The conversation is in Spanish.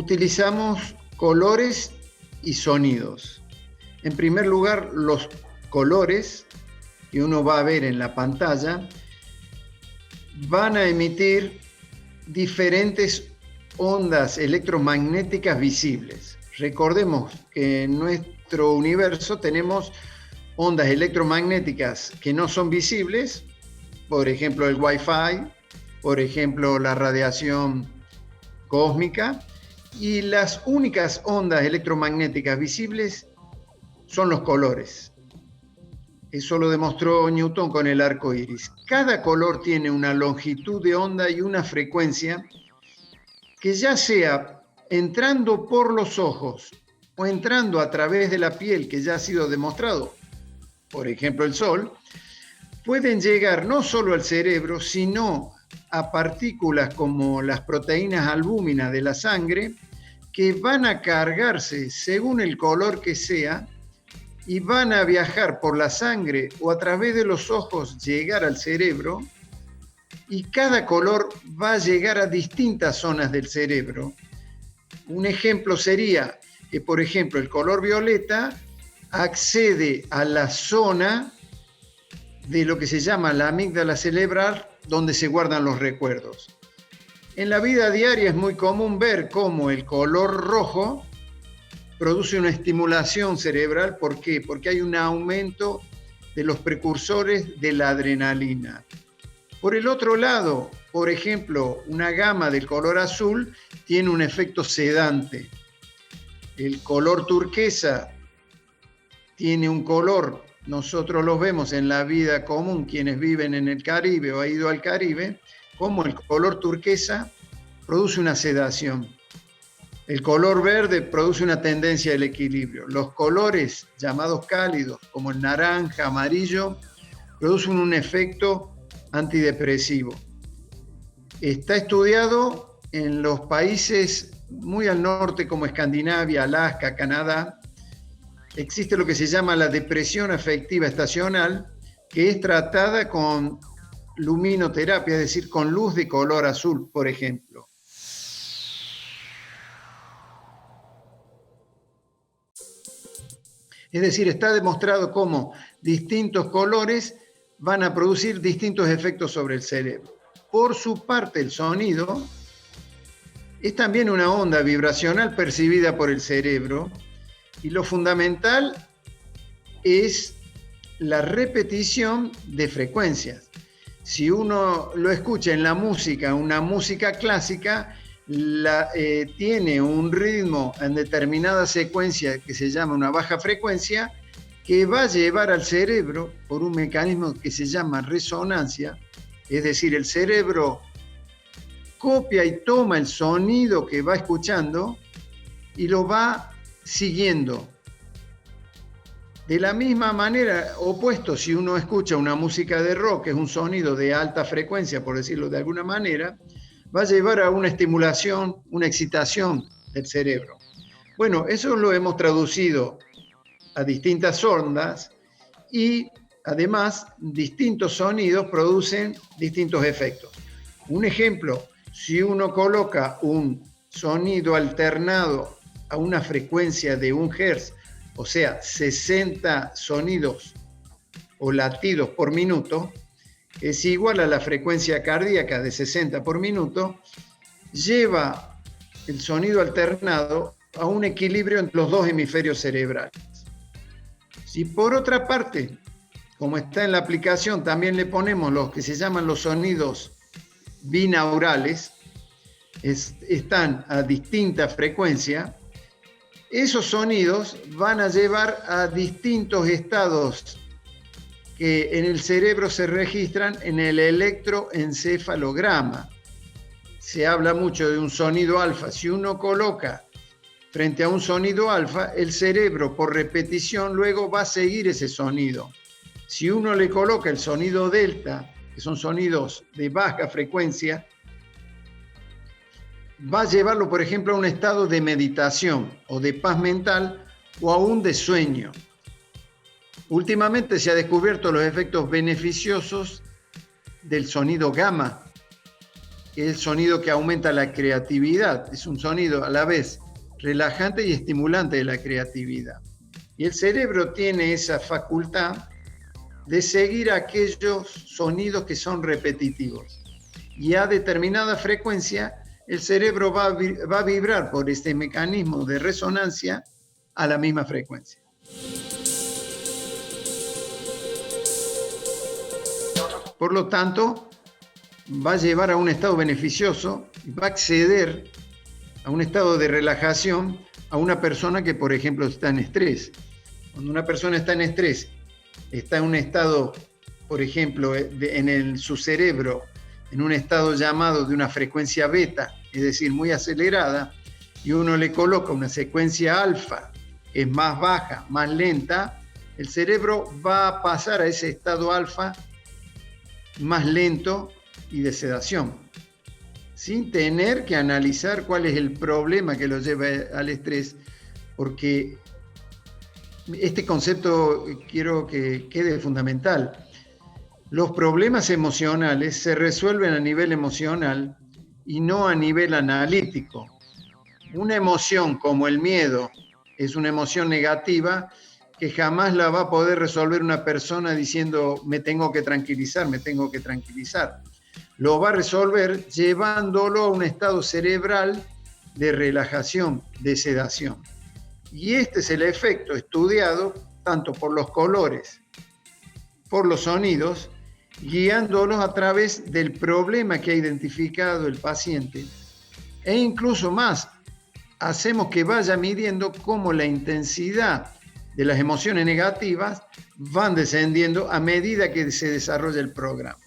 utilizamos colores y sonidos. En primer lugar, los colores que uno va a ver en la pantalla van a emitir diferentes ondas electromagnéticas visibles. Recordemos que en nuestro universo tenemos ondas electromagnéticas que no son visibles, por ejemplo el Wi-Fi, por ejemplo la radiación cósmica, y las únicas ondas electromagnéticas visibles son los colores. Eso lo demostró Newton con el arco iris. Cada color tiene una longitud de onda y una frecuencia que, ya sea entrando por los ojos o entrando a través de la piel, que ya ha sido demostrado, por ejemplo el sol, pueden llegar no solo al cerebro, sino a partículas como las proteínas albúminas de la sangre, que van a cargarse según el color que sea y van a viajar por la sangre o a través de los ojos llegar al cerebro, y cada color va a llegar a distintas zonas del cerebro. Un ejemplo sería que, por ejemplo, el color violeta accede a la zona de lo que se llama la amígdala cerebral, donde se guardan los recuerdos. En la vida diaria es muy común ver cómo el color rojo produce una estimulación cerebral. ¿Por qué? Porque hay un aumento de los precursores de la adrenalina. Por el otro lado, por ejemplo, una gama del color azul tiene un efecto sedante. El color turquesa tiene un color, nosotros lo vemos en la vida común, quienes viven en el Caribe o han ido al Caribe, como el color turquesa produce una sedación. El color verde produce una tendencia al equilibrio. Los colores llamados cálidos, como el naranja, amarillo, producen un efecto antidepresivo. Está estudiado en los países muy al norte como Escandinavia, Alaska, Canadá. Existe lo que se llama la depresión afectiva estacional, que es tratada con luminoterapia, es decir, con luz de color azul, por ejemplo. Es decir, está demostrado cómo distintos colores van a producir distintos efectos sobre el cerebro. Por su parte, el sonido es también una onda vibracional percibida por el cerebro, y lo fundamental es la repetición de frecuencias. Si uno lo escucha en la música, una música clásica, tiene un ritmo en determinada secuencia que se llama una baja frecuencia, que va a llevar al cerebro por un mecanismo que se llama resonancia. Es decir, el cerebro copia y toma el sonido que va escuchando y lo va siguiendo. De la misma manera, opuesto, si uno escucha una música de rock, que es un sonido de alta frecuencia, por decirlo de alguna manera, va a llevar a una estimulación, una excitación del cerebro. Bueno, eso lo hemos traducido a distintas ondas, y además distintos sonidos producen distintos efectos. Un ejemplo, si uno coloca un sonido alternado a una frecuencia de 1 Hz, o sea, 60 sonidos o latidos por minuto, es igual a la frecuencia cardíaca de 60 por minuto, lleva el sonido alternado a un equilibrio entre los dos hemisferios cerebrales. Si por otra parte, como está en la aplicación, también le ponemos los que se llaman los sonidos binaurales, están a distinta frecuencia, esos sonidos van a llevar a distintos estados que en el cerebro se registran en el electroencefalograma. Se habla mucho de un sonido alfa. Si uno coloca frente a un sonido alfa, el cerebro por repetición luego va a seguir ese sonido. Si uno le coloca el sonido delta, que son sonidos de baja frecuencia, va a llevarlo, por ejemplo, a un estado de meditación o de paz mental o aún de sueño. Últimamente se ha descubierto los efectos beneficiosos del sonido gamma. que es el sonido que aumenta la creatividad. Es un sonido a la vez relajante y estimulante de la creatividad. Y el cerebro tiene esa facultad de seguir aquellos sonidos que son repetitivos. Y a determinada frecuencia, el cerebro va a vibrar por este mecanismo de resonancia a la misma frecuencia. Por lo tanto, va a llevar a un estado beneficioso, va a acceder a un estado de relajación a una persona que, por ejemplo, está en estrés. Cuando una persona está en estrés, está en un estado, por ejemplo, su cerebro, en un estado llamado de una frecuencia beta, es decir, muy acelerada, y uno le coloca una secuencia alfa, que es más baja, más lenta, el cerebro va a pasar a ese estado alfa más lento y de sedación, sin tener que analizar cuál es el problema que lo lleva al estrés, porque este concepto quiero que quede fundamental. Los problemas emocionales se resuelven a nivel emocional y no a nivel analítico. Una emoción como el miedo es una emoción negativa que jamás la va a poder resolver una persona diciendo me tengo que tranquilizar, me tengo que tranquilizar. Lo va a resolver llevándolo a un estado cerebral de relajación, de sedación. Y este es el efecto estudiado tanto por los colores, por los sonidos, guiándolos a través del problema que ha identificado el paciente. E incluso más, hacemos que vaya midiendo cómo la intensidad de las emociones negativas van descendiendo a medida que se desarrolla el programa.